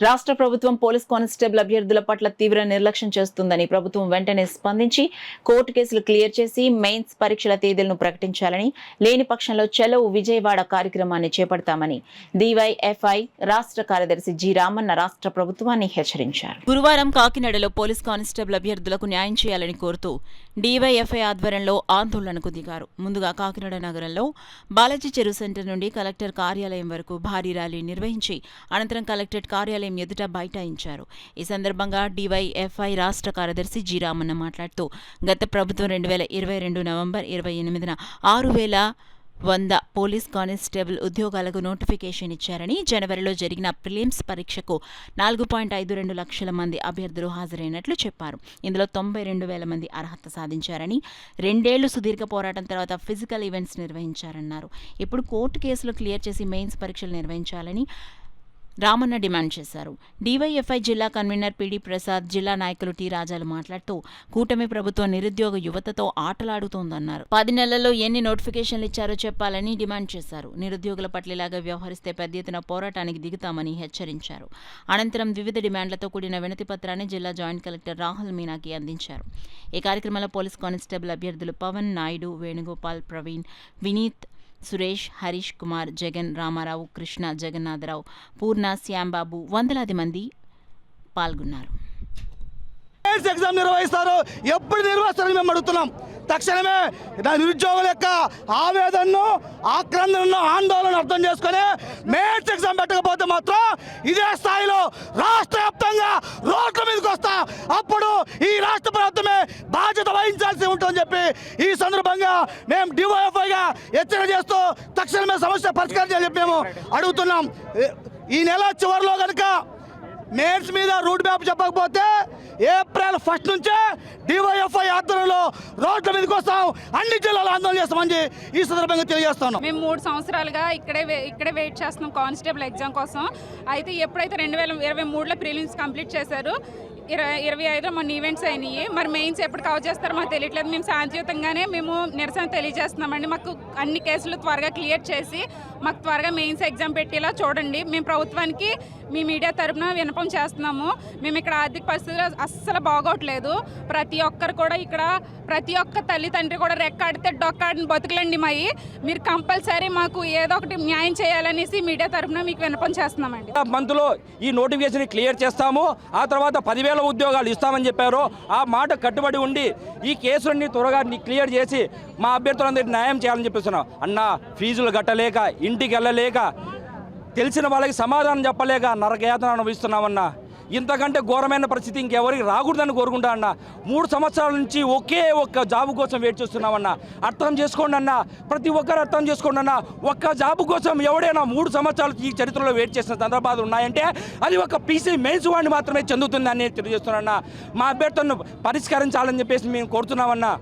రాష్ట్ర ప్రభుత్వం police constable అభ్యర్థుల పట్ల తీవ్ర నిర్లక్ష్యం చేస్తుందని ప్రభుత్వం వెంటనే స్పందించి కోర్టు కేసులు క్లియర్ చేసి మెయిన్స్ పరీక్షల తేదీలను ప్రకటించాలని, లేని పక్షంలో చలో విజయవాడ కార్యక్రమాన్ని చేపడతామని డివైఎఫ్ఐ రాష్ట్ర కార్యదర్శి జి రామన్న రాష్ట్ర ప్రభుత్వాన్ని హెచ్చరించారు. గురువారం కాకినాడలో పోలీస్ కానిస్టేబుల్ అభ్యర్థులకు న్యాయం చేయాలని కోరుతూ డివైఎఫ్ఐ ఆధ్వర్యంలో ఆందోళనకు దిగారు. ముందుగా కాకినాడ నగరంలో బాలాజీ చెరువు సెంటర్ నుండి కలెక్టర్ కార్యాలయం వరకు భారీ ర్యాలీ నిర్వహించి అనంతరం కలెక్టరేట్ కార్యాలయం ఎదుట బైఠాయించారు. ఈ సందర్భంగా డివైఎఫ్ఐ రాష్ట్ర కార్యదర్శి జి రామన్న మాట్లాడుతూ గత ప్రభుత్వం 2022 నవంబర్ 28న 6100 పోలీస్ కానిస్టేబుల్ ఉద్యోగాలకు నోటిఫికేషన్ ఇచ్చారని, జనవరిలో జరిగిన ప్రిలిమ్స్ పరీక్షకు 4.52 లక్షల మంది అభ్యర్థులు హాజరైనట్లు చెప్పారు. ఇందులో 92,000 మంది అర్హత సాధించారని, 2 ఏళ్లు సుదీర్ఘ పోరాటం తర్వాత ఫిజికల్ ఈవెంట్స్ నిర్వహించారన్నారు. ఇప్పుడు కోర్టు కేసులు క్లియర్ చేసి మెయిన్స్ పరీక్షలు నిర్వహించాలని రామన్న డిమాండ్ చేశారు. డివైఎఫ్ఐ జిల్లా కన్వీనర్ పిడి ప్రసాద్, జిల్లా నాయకులు టి రాజాలు మాట్లాడుతూ కూటమి ప్రభుత్వం నిరుద్యోగ యువతతో ఆటలాడుతోందన్నారు. 10 నెలల్లో ఎన్ని నోటిఫికేషన్లు ఇచ్చారో చెప్పాలని డిమాండ్ చేశారు. నిరుద్యోగుల పట్ల ఇలాగా వ్యవహరిస్తే పెద్ద ఎత్తున పోరాటానికి దిగుతామని హెచ్చరించారు. అనంతరం వివిధ డిమాండ్లతో కూడిన వినతి పత్రాన్ని జిల్లా జాయింట్ కలెక్టర్ రాహుల్ మీనాకి అందించారు. ఈ కార్యక్రమంలో పోలీస్ కానిస్టేబుల్ అభ్యర్థులు పవన్, నాయుడు, వేణుగోపాల్, ప్రవీణ్, వినీత్, సురేష్, హరీష్ కుమార్, జగన్, రామారావు, కృష్ణ, జగన్నాథరావు, పూర్ణ, శ్యాంబాబు వందలాది మంది పాల్గొన్నారు. ఎగ్జామ్ నిర్వహిస్తారు, ఎప్పుడు నిర్వహిస్తారని మేము అడుగుతున్నాం. తక్షణమే నిరుద్యోగుల యొక్క ఆవేదనను, ఆక్రందనను, ఆందోళన అర్థం చేసుకుని మెయిన్స్ ఎగ్జామ్ పెట్టకపోతే మాత్రం ఇదే స్థాయిలో రాష్ట్ర వ్యాప్తంగా రోడ్ల మీదకి వస్తా. అప్పుడు ఈ రాష్ట్ర ప్రభుత్వమే బాధ్యత వహించాల్సి ఉంటుందని చెప్పి ఈ సందర్భంగా మేము డివైఎఫ్ఐగా హెచ్చరిక చేస్తూ తక్షణమే సమస్య పరిష్కారం చేయాలని చెప్పి మేము అడుగుతున్నాం. ఈ నెల చివరిలో కనుక మెయిన్స్ మీద రూట్ మ్యాప్ చెప్పకపోతే ఏప్రిల్ 1 నుంచే డివైఎఫ్ఐ ఆధ్వర్యంలో రోడ్ల మీదకి వస్తాం, అన్ని జిల్లాలో ఆందోళన చేస్తామని ఈ సందర్భంగా తెలియజేస్తున్నాం. మేము 3 సంవత్సరాలుగా ఇక్కడే వెయిట్ చేస్తున్నాం కానిస్టేబుల్ ఎగ్జామ్ కోసం. అయితే ఎప్పుడైతే 2023లో ప్రిలిమ్స్ కంప్లీట్ చేశారు, 25 మన ఈవెంట్స్ అయినాయి. మరి మెయిన్స్ ఎప్పుడు కవర్ చేస్తారో మాకు తెలియట్లేదు. మేము శాంతియుతంగానే నిరసన తెలియజేస్తున్నామండి. మాకు అన్ని కేసులు త్వరగా క్లియర్ చేసి మాకు త్వరగా మెయిన్స్ ఎగ్జామ్ పెట్టేలా చూడండి. మేము ప్రభుత్వానికి మీ మీడియా తరపున విన్నపం చేస్తున్నాము. మేము ఇక్కడ ఆర్థిక పరిస్థితులు అస్సలు బాగోట్లేదు. ప్రతి ఒక్కరు కూడా ఇక్కడ ప్రతి ఒక్క తల్లిదండ్రి కూడా రెక్కాడితే డొక్కాడిని బతుకులండి మాయి. మీరు కంపల్సరీ మాకు ఏదో ఒకటి న్యాయం చేయాలనేసి మీడియా తరపున మీకు విన్నపం చేస్తున్నామండి. మంత్లో ఈ నోటిఫికేషన్ క్లియర్ చేస్తాము, ఆ తర్వాత 10,000 ఉద్యోగాలు ఇస్తామని చెప్పారు. ఆ మాట కట్టుబడి ఉండి ఈ కేసులన్నీ త్వరగా క్లియర్ చేసి మా అభ్యర్థులందరికీ న్యాయం చేయాలని చెప్పేస్తున్నాం. అన్న ఫీజులు కట్టలేక, ఇంటికి వెళ్ళలేక, తెలిసిన వాళ్ళకి సమాధానం చెప్పలేక నరకయాతన అనుభవిస్తున్నామన్నా. ఇంతకంటే ఘోరమైన పరిస్థితి ఇంకెవరికి రాకూడదని కోరుకుంటా అన్న. 3 సంవత్సరాల నుంచి ఒకే ఒక్క జాబు కోసం వెయిట్ చేస్తున్నామన్నా. అర్థం చేసుకోండి అన్న, ప్రతి ఒక్కరు అర్థం చేసుకోండి అన్న. ఒక్క జాబు కోసం ఎవడైనా 3 సంవత్సరాలు ఈ చరిత్రలో వెయిట్ చేసిన సందర్భాలు ఉన్నాయంటే అది ఒక పీసీ మెయిన్స్ వాడిని మాత్రమే చెందుతుంది అని తెలియజేస్తున్నా. మా అభ్యర్థులను పరిష్కరించాలని చెప్పేసి మేము కోరుతున్నామన్నా.